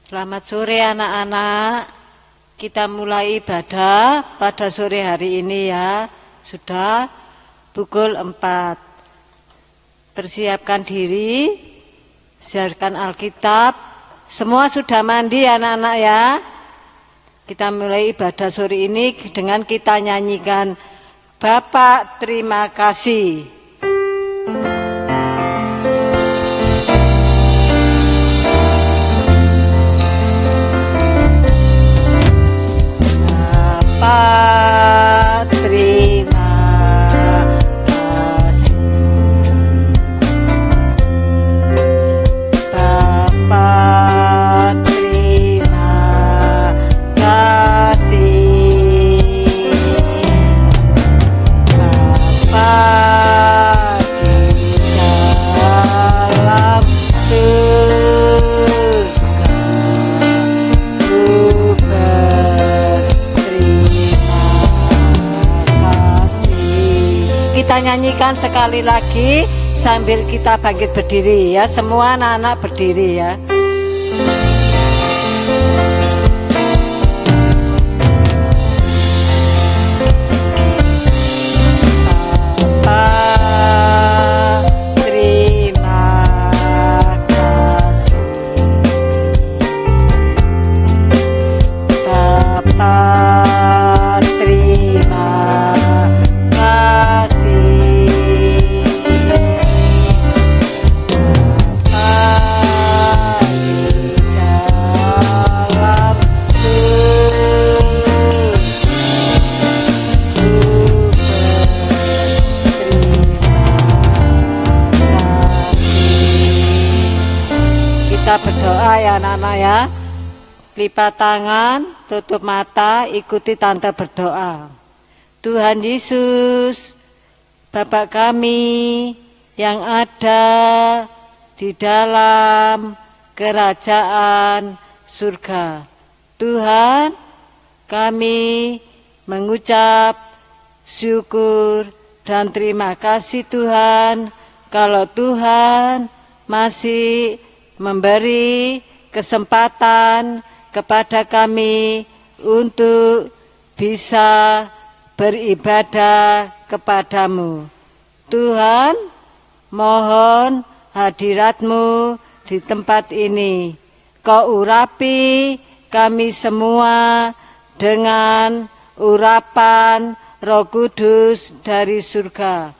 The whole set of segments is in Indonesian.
Selamat sore anak-anak. Kita mulai ibadah pada sore hari ini ya. Sudah pukul 4. Persiapkan diri, siapkan Alkitab. Semua sudah mandi anak-anak ya. Kita mulai ibadah sore ini dengan kita nyanyikan Bapak terima kasih. Bapak terima kasih. Bapak terima kasih. Bapak di dalam surga, ku kita nyanyikan sekali lagi sambil kita bangkit berdiri ya. Semua anak-anak berdiri ya. Bapak terima kasih. Bapak terima kita berdoa ya anak-anak ya. Lipat tangan, tutup mata, ikuti tante berdoa. Tuhan Yesus, Bapa kami yang ada di dalam kerajaan surga. Tuhan, kami mengucap syukur dan terima kasih Tuhan, kalau Tuhan masih memberi kesempatan kepada kami untuk bisa beribadah kepadamu. Tuhan, mohon hadirat-Mu di tempat ini. Kau urapi kami semua dengan urapan Roh Kudus dari surga.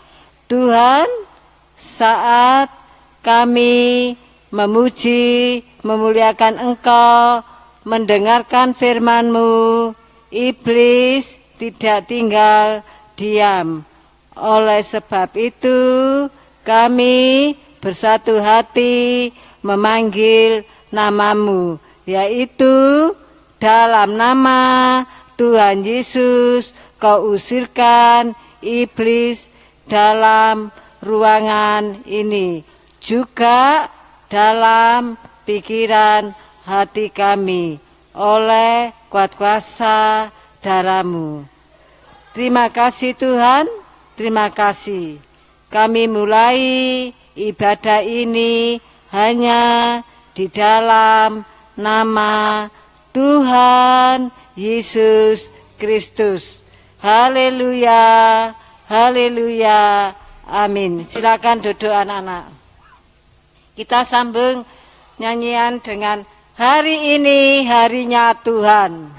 Tuhan, saat kami memuji, memuliakan Engkau, mendengarkan firman-Mu, iblis tidak tinggal diam. Oleh sebab itu, kami bersatu hati memanggil nama-Mu, yaitu dalam nama Tuhan Yesus, Kau usirkan iblis dalam ruangan ini, juga dalam pikiran hati kami, oleh kuat kuasa darah-Mu. Terima kasih Tuhan, terima kasih. Kami mulai ibadah ini hanya di dalam nama Tuhan Yesus Kristus. Haleluya, haleluya, amin. Silakan duduk anak-anak. Kita sambung nyanyian dengan hari ini harinya Tuhan.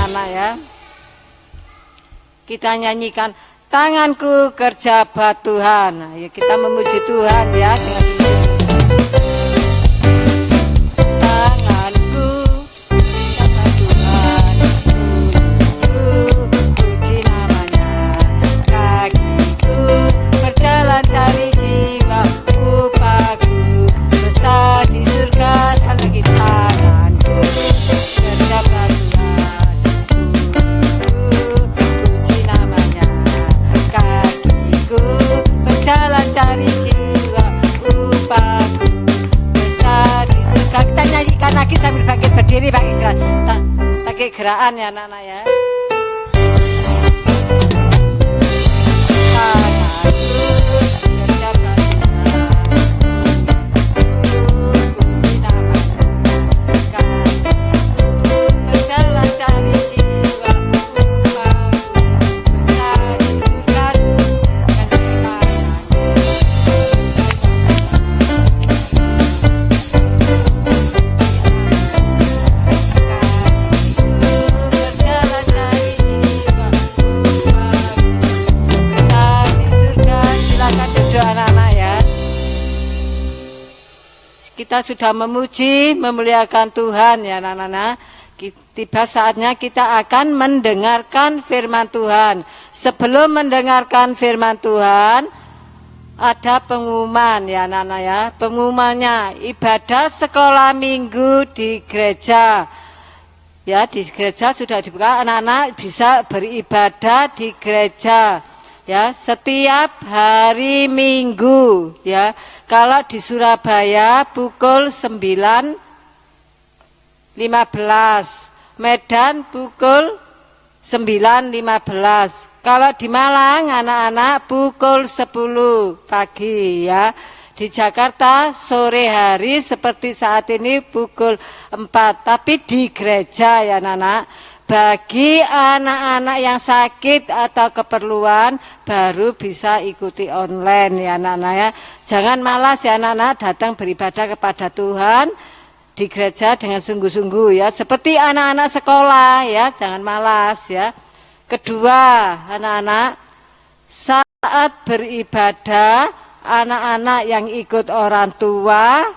anak-anak ya. Kita nyanyikan tanganku kerja buat Tuhan. Nah, ya kita memuji Tuhan ya dengan tanganku kata Tuhan, puji namanya. Kakiku berjalan cari jiwa, upahku besar di surga. Sekali lagi tanganku kerja buat Tuhan, puji namanya. Kakiku berjalan cari jiwa, upahku besar di surga. Kita nyanyikan lagi sambil bangkit berdiri, pakai gerakan ya anak-anak ya. Kita sudah memuji, memuliakan Tuhan ya anak-anak. Tiba saatnya kita akan mendengarkan firman Tuhan. Sebelum mendengarkan firman Tuhan, ada pengumuman ya anak-anak ya. Pengumumannya ibadah sekolah minggu di gereja. Ya, di gereja sudah dibuka, anak-anak bisa beribadah di gereja. Ya, setiap hari Minggu ya. Kalau di Surabaya pukul 9.15, Medan pukul 9.15. Kalau di Malang anak-anak pukul 10 pagi ya. Di Jakarta sore hari seperti saat ini pukul 4, tapi di gereja ya anak-anak. Bagi anak-anak yang sakit atau keperluan baru bisa ikuti online ya anak-anak ya. Jangan malas ya anak-anak, datang beribadah kepada Tuhan di gereja dengan sungguh-sungguh ya. Seperti anak-anak sekolah ya, jangan malas ya. Kedua, anak-anak saat beribadah, anak-anak yang ikut orang tua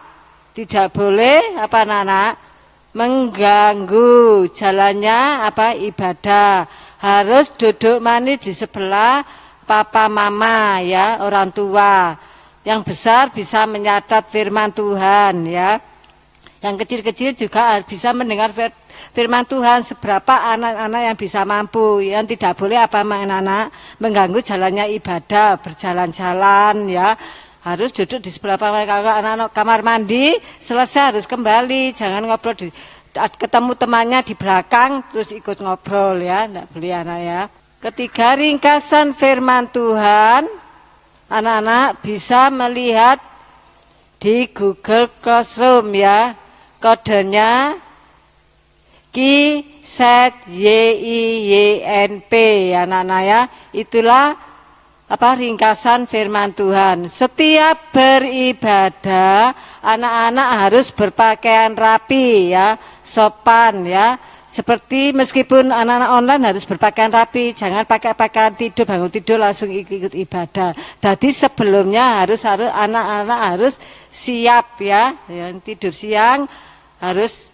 tidak boleh apa anak-anak mengganggu jalannya ibadah. Harus duduk manis di sebelah papa mama ya, orang tua. Yang besar bisa menyadat firman Tuhan ya. Yang kecil-kecil juga bisa mendengar firman Tuhan. Seberapa anak-anak yang bisa mampu, yang tidak boleh anak-anak mengganggu jalannya ibadah, berjalan-jalan ya. Harus duduk di sebelah kalau anak-anak kamar mandi selesai harus kembali, jangan ngobrol ketemu temannya di belakang terus ikut ngobrol ya, tidak boleh anak ya. Ketiga, ringkasan firman Tuhan anak-anak bisa melihat di Google Classroom ya, kodenya KIZYIYNP ya anak-anak ya. Itulah ringkasan firman Tuhan. Setiap beribadah anak-anak harus berpakaian rapi ya, sopan ya. Seperti meskipun anak-anak online harus berpakaian rapi, jangan pakai pakaian tidur, bangun tidur langsung ikut ibadah. Jadi sebelumnya harus anak-anak harus siap ya, yang tidur siang harus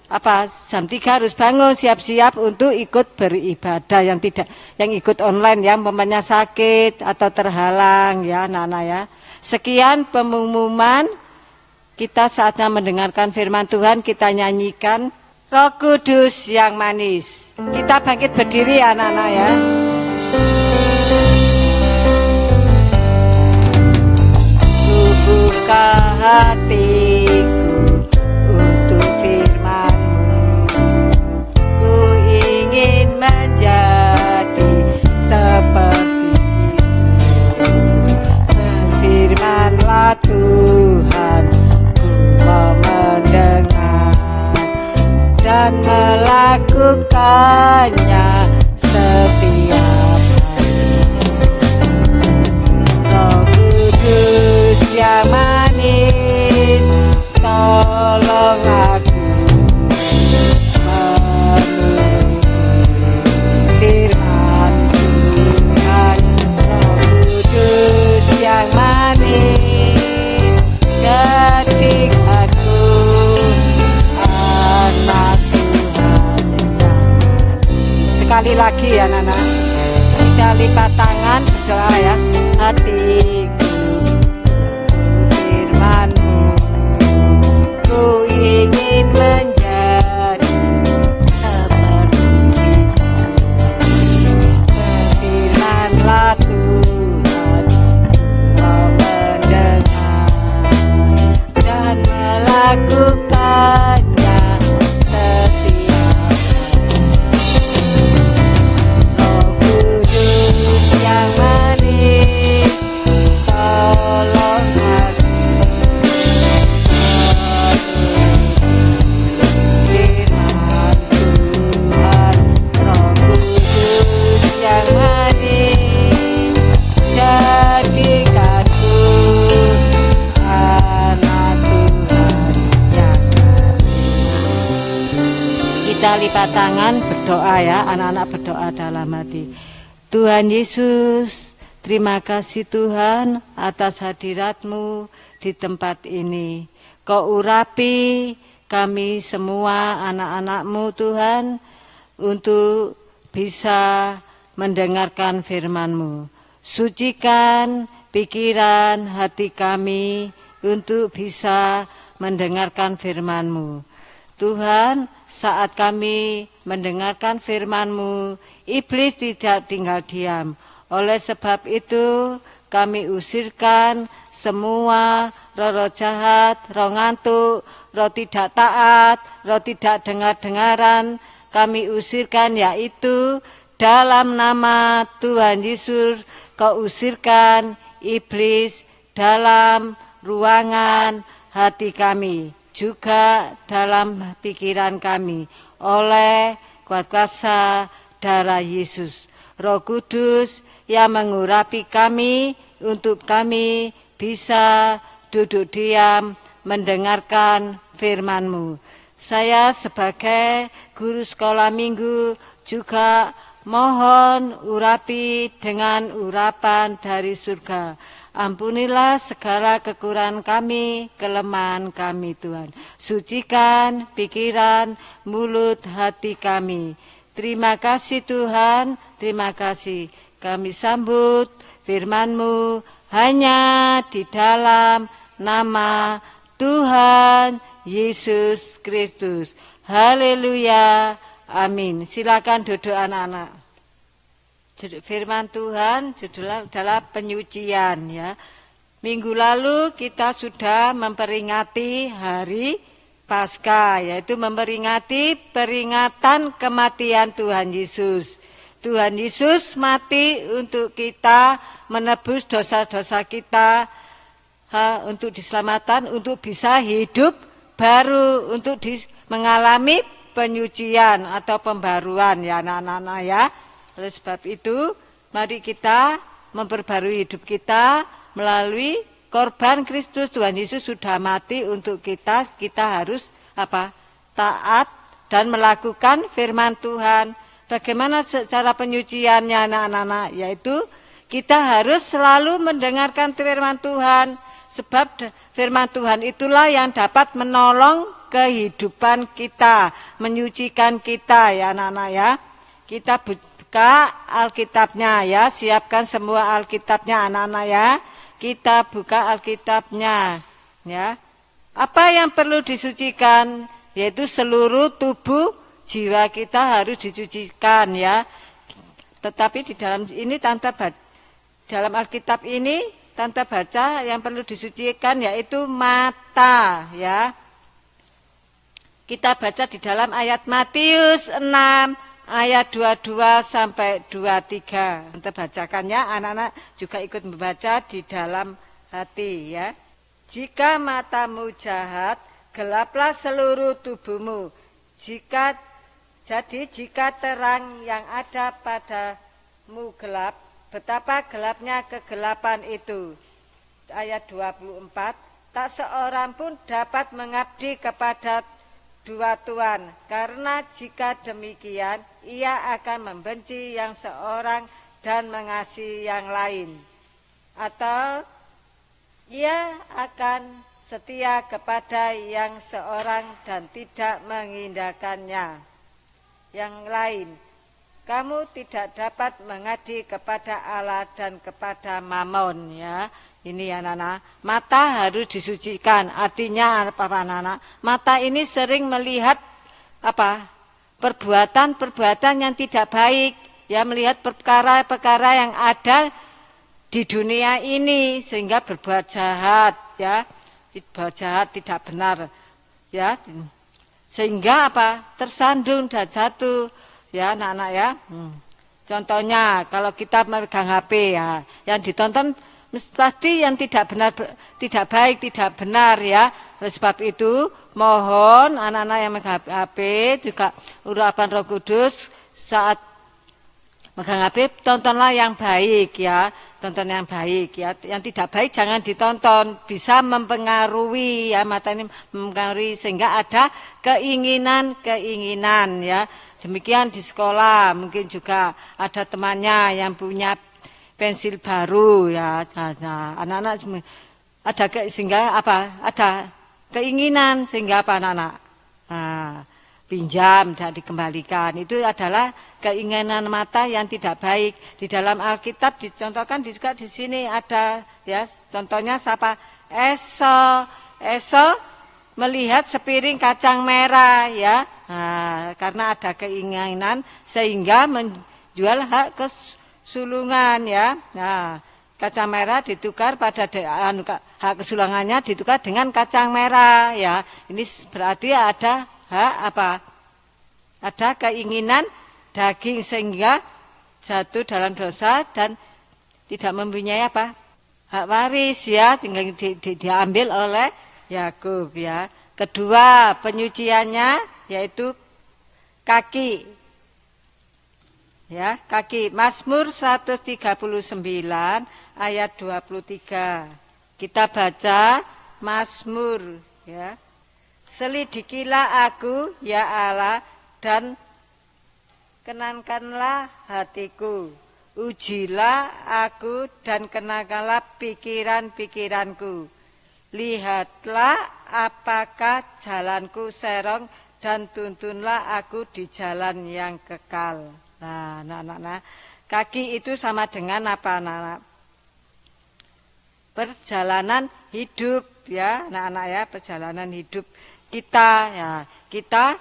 jam 3 harus bangun siap-siap untuk ikut beribadah, yang ikut online yang umpamanya sakit atau terhalang ya anak-anak ya. Sekian pengumuman, kita saatnya mendengarkan firman Tuhan, kita nyanyikan Roh Kudus yang manis. Kita bangkit berdiri anak-anak ya. Buka hatiku untuk firman-Mu, ku ingin menjadi seperti Yesus. Berfirman-Lah Tuhan, ku mau mendengar dan melakukannya setiap hari. Roh Kudus yang manis, tolong aku memenuhi lagi ya anak-anak. Kita lipat tangan berdoa ya. Hatiku firman-Mu, ku ingin menjadi seperti Isa. Berfirmanlah Tuhan, Kau mendengar dan melakukannya setiap Roh Kudus yang manis, tolong aku firman Tuhan. Roh Kudus yang manis, jadikanku anak Tuhan yang kita lipat tangan berdoa ya, anak-anak berdoa dalam hati. Tuhan Yesus, terima kasih Tuhan atas hadirat-Mu di tempat ini. Kau urapi kami semua anak-anak-Mu Tuhan untuk bisa mendengarkan firman-Mu. Sucikan pikiran hati kami untuk bisa mendengarkan firman-Mu. Tuhan, saat kami mendengarkan firman-Mu, iblis tidak tinggal diam. Oleh sebab itu, kami usirkan semua roh jahat, roh ngantuk, roh tidak taat, roh tidak dengar-dengaran. Kami usirkan yaitu dalam nama Tuhan Yesus, Kau usirkan iblis dalam ruangan hati kami, juga dalam pikiran kami, oleh kuat kuasa darah Yesus. Roh Kudus yang mengurapi kami untuk kami bisa duduk diam mendengarkan firman-Mu. Saya sebagai guru sekolah minggu juga mohon urapi dengan urapan dari surga. Ampunilah segala kekurangan kami, kelemahan kami Tuhan. Sucikan pikiran, mulut, hati kami. Terima kasih Tuhan, terima kasih. Kami sambut firman-Mu hanya di dalam nama Tuhan Yesus Kristus. Haleluya, amin. Silakan duduk anak-anak. Firman Tuhan judulnya adalah penyucian ya. Minggu lalu kita sudah memperingati hari Paskah, yaitu memperingati peringatan kematian Tuhan Yesus. Tuhan Yesus mati untuk kita, menebus dosa-dosa kita, untuk diselamatkan, untuk bisa hidup baru, untuk mengalami penyucian atau pembaruan ya anak-anak ya. Oleh sebab itu, mari kita memperbarui hidup kita melalui korban Kristus. Tuhan Yesus sudah mati untuk kita. Kita harus taat dan melakukan firman Tuhan. Bagaimana cara penyuciannya anak-anak? Yaitu kita harus selalu mendengarkan firman Tuhan. Sebab firman Tuhan itulah yang dapat menolong kehidupan kita, menyucikan kita ya anak-anak ya. Kita buka Alkitabnya ya, siapkan semua Alkitabnya anak-anak ya. Kita buka Alkitabnya ya. Apa yang perlu disucikan? Yaitu seluruh tubuh jiwa kita harus disucikan ya. Tetapi di dalam ini dalam Alkitab ini Tante baca yang perlu disucikan yaitu mata ya. Kita baca di dalam ayat Matius 6 ayat 22 sampai 23. Tante bacakannya, anak-anak juga ikut membaca di dalam hati ya. Jika matamu jahat, gelaplah seluruh tubuhmu. Jika terang yang ada padamu gelap, betapa gelapnya kegelapan itu. Ayat 24, tak seorang pun dapat mengabdi kepada dua tuan, karena jika demikian, ia akan membenci yang seorang dan mengasihi yang lain. Atau ia akan setia kepada yang seorang dan tidak mengindahkannya yang lain. kamu tidak dapat mengabdi kepada Allah dan kepada Mammon, ya. Ini ya Nana, mata harus disucikan. Artinya apa Nana? Mata ini sering melihat apa? Perbuatan-perbuatan yang tidak baik, ya, melihat perkara-perkara yang ada di dunia ini sehingga berbuat jahat, ya. Berbuat jahat tidak benar, ya. Sehingga apa? Tersandung dan jatuh, ya anak-anak ya. Contohnya kalau kita memegang HP, ya, yang ditonton pasti yang tidak benar, tidak baik, tidak benar, ya. Oleh sebab itu mohon anak-anak yang memegang HP juga urapan Roh Kudus saat megang HP tontonlah yang baik, ya, tonton yang baik, ya. Yang tidak baik jangan ditonton, bisa mempengaruhi, ya, mata ini mempengaruhi sehingga ada keinginan, ya. Demikian di sekolah mungkin juga ada temannya yang punya pensil baru, ya. Nah, anak-anak ada sehingga apa? Ada keinginan sehingga apa anak-anak? Nah, pinjam dan dikembalikan. Itu adalah keinginan mata yang tidak baik. Di dalam Alkitab dicontohkan juga di sini ada, ya, contohnya siapa? Esau melihat sepiring kacang merah, ya. Nah, karena ada keinginan sehingga menjual hak kesulungan, ya. Nah, kacang merah ditukar pada hak kesulungannya ditukar dengan kacang merah, ya. Ini berarti ada hak apa? Ada keinginan daging sehingga jatuh dalam dosa dan tidak mempunyai apa? Hak waris, ya, tinggal diambil oleh Yakub, ya. Kedua, penyuciannya yaitu kaki. Ya, kaki. Mazmur 139 ayat 23. Kita baca Mazmur, ya. Selidikilah aku, ya Allah, dan kenankanlah hatiku. Ujilah aku dan kenankanlah pikiran-pikiranku. Lihatlah apakah jalanku serong dan tuntunlah aku di jalan yang kekal. Nah, anak-anak, kaki itu sama dengan apa, anak-anak? Perjalanan hidup, ya, anak-anak, ya, perjalanan hidup kita, ya. Kita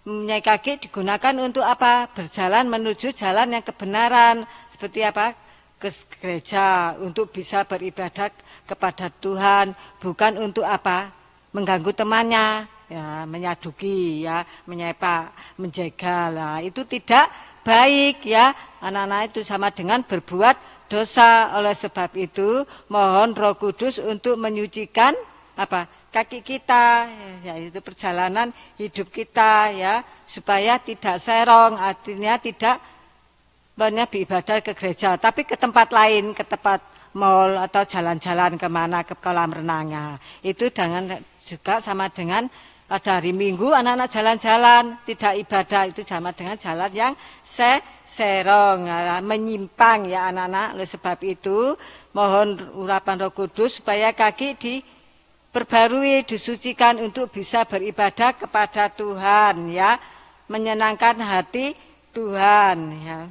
mempunyai kaki digunakan untuk apa? Berjalan menuju jalan yang kebenaran. Seperti apa? Ke gereja untuk bisa beribadah kepada Tuhan, bukan untuk apa? Mengganggu temannya, ya, menyaduki, ya, menyepak, menjegal. Nah, itu tidak baik, ya. Anak-anak itu sama dengan berbuat dosa. Oleh sebab itu mohon Roh Kudus untuk menyucikan apa? Kaki kita, yaitu perjalanan hidup kita, ya, supaya tidak serong, artinya tidak banyak beribadah ke gereja, tapi ke tempat lain, ke tempat mall atau jalan-jalan kemana, ke kolam renangnya. Itu dengan juga sama dengan pada hari Minggu anak-anak jalan-jalan, tidak ibadah, itu sama dengan jalan yang serong, menyimpang, ya anak-anak. Oleh sebab itu mohon urapan Roh Kudus supaya kaki diperbarui, disucikan untuk bisa beribadah kepada Tuhan, ya, menyenangkan hati Tuhan, ya.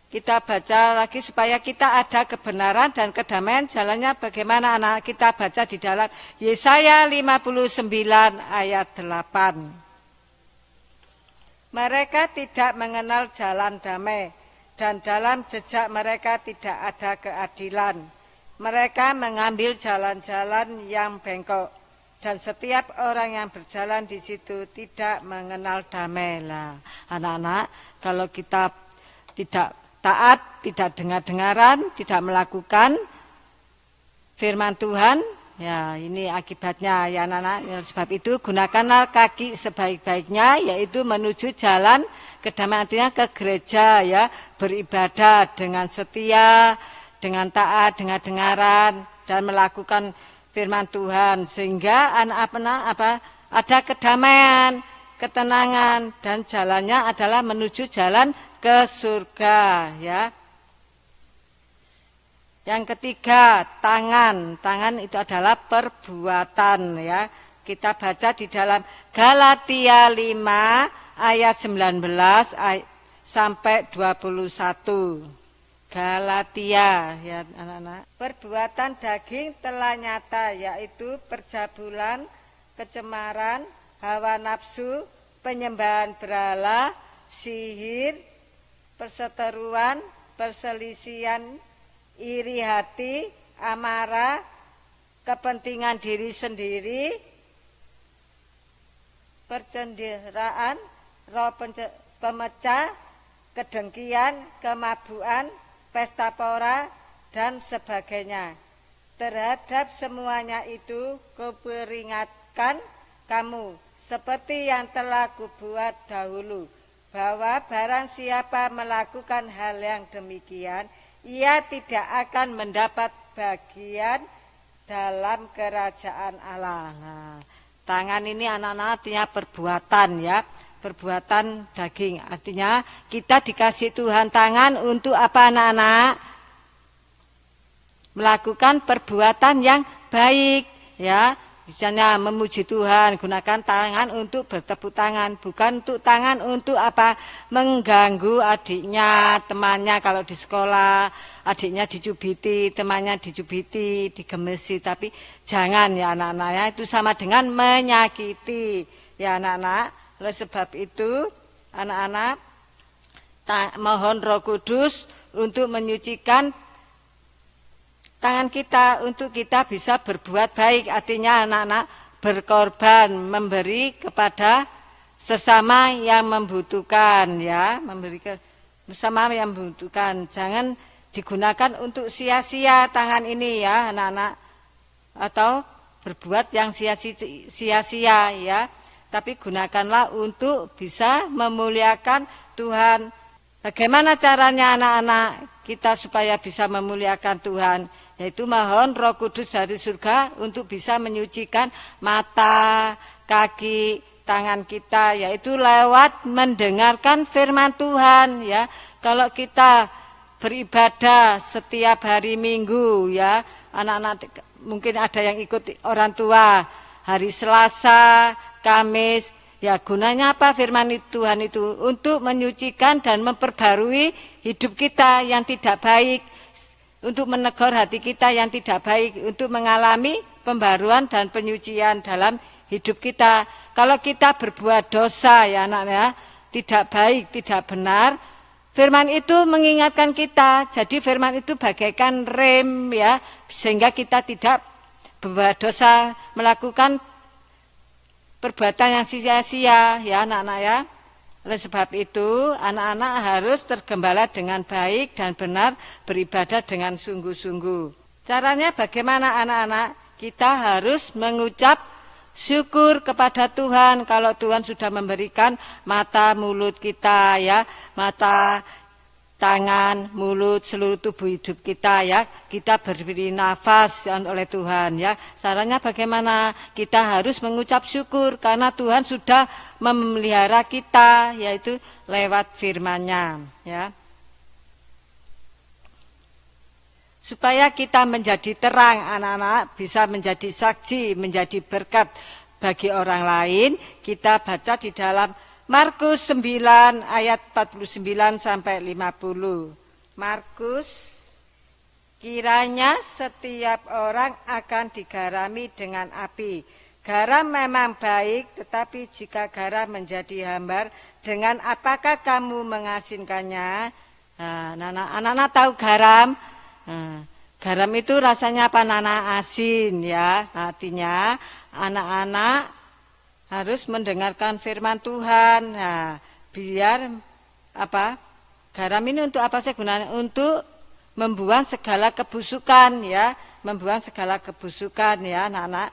Kita baca lagi supaya kita ada kebenaran dan kedamaian. Jalannya bagaimana, anak? Kita baca di dalam Yesaya 59 ayat 8. Mereka tidak mengenal jalan damai, dan dalam jejak mereka tidak ada keadilan. Mereka mengambil jalan-jalan yang bengkok, dan setiap orang yang berjalan di situ tidak mengenal damai. Lah, anak-anak, kalau kita tidak taat, tidak dengar-dengaran, tidak melakukan firman Tuhan, ya, ini akibatnya, ya anak-anak. Sebab itu gunakanlah kaki sebaik-baiknya, yaitu menuju jalan kedamaian, artinya ke gereja, ya, beribadah dengan setia, dengan taat, dengan dengaran, dan melakukan firman Tuhan, sehingga anak-anak ada kedamaian, ketenangan, dan jalannya adalah menuju jalan ke surga, ya. Yang ketiga, tangan. Tangan itu adalah perbuatan, ya. Kita baca di dalam Galatia 5 ayat 19 sampai 21. Galatia ya anak-anak. Perbuatan daging telah nyata, yaitu percabulan, kecemaran, hawa nafsu, penyembahan berhala, sihir, perseteruan, perselisihan, iri hati, amarah, kepentingan diri sendiri, percenderaan, roh pemecah, kedengkian, kemabuan, pesta pora, dan sebagainya. Terhadap semuanya itu kuperingatkan kamu, seperti yang telah kubuat dahulu, bahwa barang siapa melakukan hal yang demikian, ia tidak akan mendapat bagian dalam kerajaan Allah. Nah, tangan ini anak-anak artinya perbuatan ya. Perbuatan daging, artinya kita dikasih Tuhan tangan untuk apa anak-anak? Melakukan perbuatan yang baik ya. Misalnya memuji Tuhan, gunakan tangan untuk bertepuk tangan, bukan untuk tangan untuk apa? Mengganggu adiknya, temannya kalau di sekolah, adiknya dicubiti, temannya dicubiti, digemesi, tapi jangan ya anak-anak ya, itu sama dengan menyakiti ya anak-anak. Oleh sebab itu, anak-anak mohon Roh Kudus untuk menyucikan tangan kita untuk kita bisa berbuat baik. Artinya anak-anak berkorban, memberi kepada sesama yang membutuhkan ya, memberi ke sesama yang membutuhkan. Jangan digunakan untuk sia-sia tangan ini ya, anak-anak, atau berbuat yang sia-sia ya. Tapi gunakanlah untuk bisa memuliakan Tuhan. Bagaimana caranya anak-anak kita supaya bisa memuliakan Tuhan? Yaitu mohon Roh Kudus dari surga untuk bisa menyucikan mata, kaki, tangan kita, yaitu lewat mendengarkan firman Tuhan ya. Kalau kita beribadah setiap hari Minggu ya, anak-anak mungkin ada yang ikut orang tua hari Selasa, Kamis, ya gunanya apa firman Tuhan itu? Untuk menyucikan dan memperbarui hidup kita yang tidak baik, untuk menegur hati kita yang tidak baik, untuk mengalami pembaruan dan penyucian dalam hidup kita. Kalau kita berbuat dosa ya anaknya, tidak baik, tidak benar, firman itu mengingatkan kita. Jadi firman itu bagaikan rem ya, sehingga kita tidak berbuat dosa, melakukan perbuatan yang sia-sia ya anak-anak ya. Oleh sebab itu anak-anak harus tergembala dengan baik dan benar, beribadah dengan sungguh-sungguh. Caranya bagaimana anak-anak? Kita harus mengucap syukur kepada Tuhan kalau Tuhan sudah memberikan mata, mulut kita ya, mata, tangan, mulut, seluruh tubuh hidup kita ya, kita beri nafas oleh Tuhan ya. Caranya bagaimana? Kita harus mengucap syukur karena Tuhan sudah memelihara kita, yaitu lewat firman-Nya ya. Supaya kita menjadi terang anak-anak, bisa menjadi saksi, menjadi berkat bagi orang lain, kita baca di dalam Markus 9 ayat 49 sampai 50. Markus, kiranya setiap orang akan digarami dengan api. Garam memang baik, tetapi jika garam menjadi hambar, dengan apakah kamu mengasinkannya? Anak-anak tahu garam? Garam itu rasanya apa? Asin ya. Artinya anak-anak harus mendengarkan firman Tuhan. Nah, biar apa? Garam ini untuk apa sih gunanya? Untuk membuang segala kebusukan ya, membuang segala kebusukan ya, anak-anak.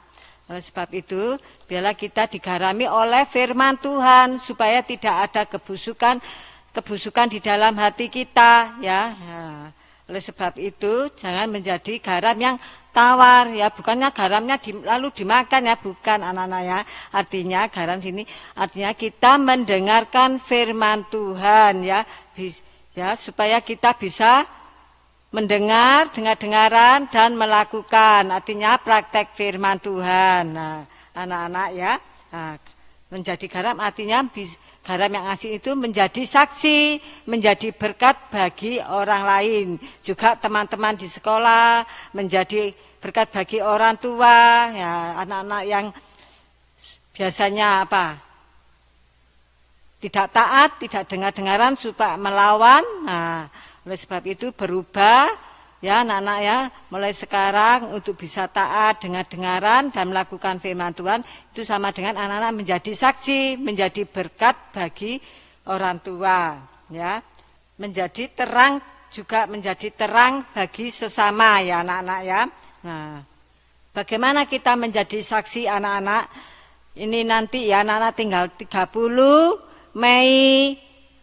Oleh sebab itu, biarlah kita digarami oleh firman Tuhan supaya tidak ada kebusukan di dalam hati kita ya. Nah, oleh sebab itu, jangan menjadi garam yang tawar ya, bukannya garamnya lalu dimakan ya, bukan anak-anak ya. Artinya garam sini artinya kita mendengarkan firman Tuhan ya, supaya kita bisa mendengar dengar-dengaran dan melakukan, artinya praktek firman Tuhan. Nah, anak-anak ya, menjadi garam artinya garam yang asin itu menjadi saksi, menjadi berkat bagi orang lain. Juga teman-teman di sekolah menjadi berkat bagi orang tua, ya anak-anak yang biasanya tidak taat, tidak dengar-dengaran, suka melawan. Nah, oleh sebab itu berubah ya anak-anak ya, mulai sekarang untuk bisa taat, dengar-dengaran dan melakukan firman Tuhan, itu sama dengan anak-anak menjadi saksi, menjadi berkat bagi orang tua ya. Menjadi terang, juga menjadi terang bagi sesama ya anak-anak ya. Nah, bagaimana kita menjadi saksi anak-anak? Ini nanti ya anak-anak tinggal 30 Mei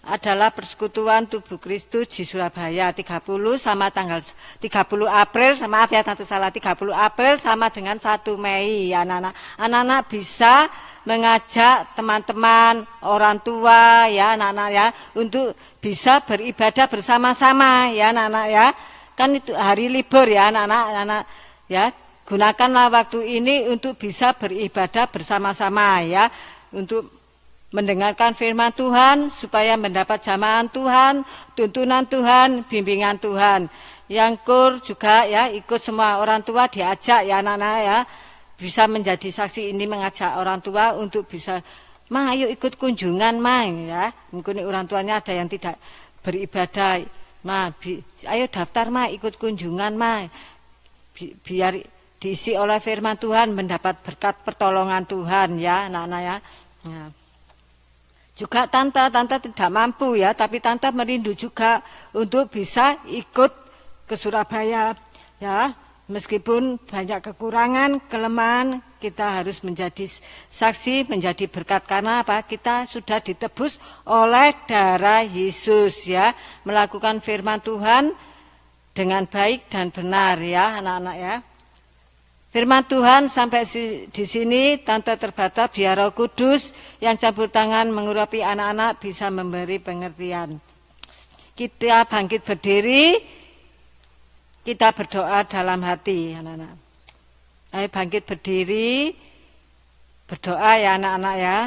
adalah persekutuan tubuh Kristus di Surabaya. 30 sama tanggal 30 April, maaf ya tante salah, 30 April sama dengan 1 Mei ya anak-anak. Anak-anak bisa mengajak teman-teman, orang tua ya anak-anak ya, untuk bisa beribadah bersama-sama ya anak-anak ya. Kan itu hari libur ya anak-anak ya. Gunakanlah waktu ini untuk bisa beribadah bersama-sama ya, untuk mendengarkan firman Tuhan supaya mendapat jamahan Tuhan, tuntunan Tuhan, bimbingan Tuhan. Yang kur juga ya ikut semua orang tua diajak ya anak-anak ya, bisa menjadi saksi ini, mengajak orang tua untuk bisa, ayo ikut kunjungan ya. Mungkin orang tuanya ada yang tidak beribadah, ayo daftar ikut kunjungan biar diisi oleh firman Tuhan, mendapat berkat pertolongan Tuhan ya anak-anak ya. Nah. Juga tante tidak mampu ya, tapi tante merindu juga untuk bisa ikut ke Surabaya ya. Meskipun banyak kekurangan, kelemahan, kita harus menjadi saksi, menjadi berkat karena kita sudah ditebus oleh darah Yesus ya, melakukan firman Tuhan dengan baik dan benar ya anak-anak ya. Firman Tuhan sampai di sini tante terbatas, biar Roh Kudus yang campur tangan mengurapi anak-anak bisa memberi pengertian. Kita bangkit berdiri, kita berdoa dalam hati anak-anak. Ayo bangkit berdiri, berdoa ya anak-anak ya.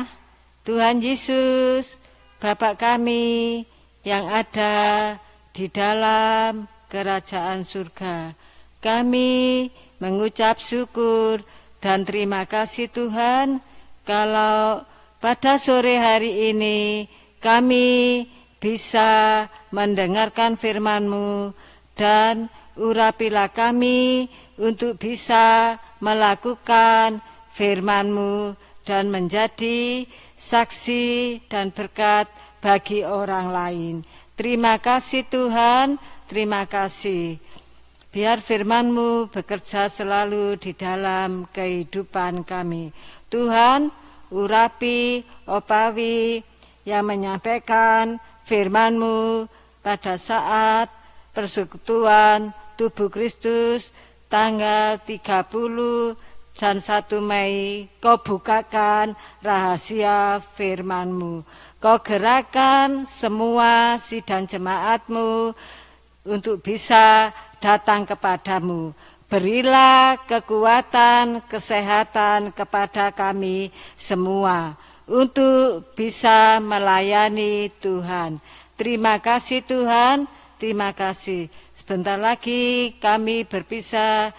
Tuhan Yesus, Bapa kami yang ada di dalam kerajaan surga, kami mengucap syukur dan terima kasih Tuhan kalau pada sore hari ini kami bisa mendengarkan firman-Mu, dan urapilah kami untuk bisa melakukan firman-Mu dan menjadi saksi dan berkat bagi orang lain. Terima kasih Tuhan, terima kasih. Biar firman-Mu bekerja selalu di dalam kehidupan kami. Tuhan, urapi Opawi yang menyampaikan firman-Mu pada saat persekutuan tubuh Kristus tanggal 30 dan 1 Mei. Kau bukakan rahasia firman-Mu. Kau gerakkan semua sidang jemaat-Mu untuk bisa datang kepadamu. Berilah kekuatan, kesehatan kepada kami semua untuk bisa melayani Tuhan. Terima kasih Tuhan, terima kasih. Sebentar lagi kami berpisah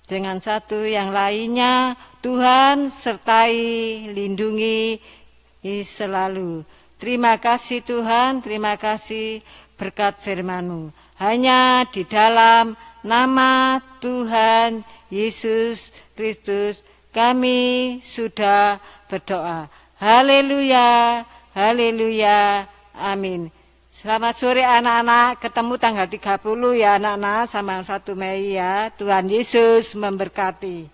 dengan satu yang lainnya. Tuhan sertai, lindungi selalu. Terima kasih Tuhan, terima kasih berkat firman-Mu. Hanya di dalam nama Tuhan Yesus Kristus kami sudah berdoa. Haleluya, haleluya, amin. Selamat sore anak-anak, ketemu tanggal 30 ya anak-anak sama 1 Mei ya. Tuhan Yesus memberkati.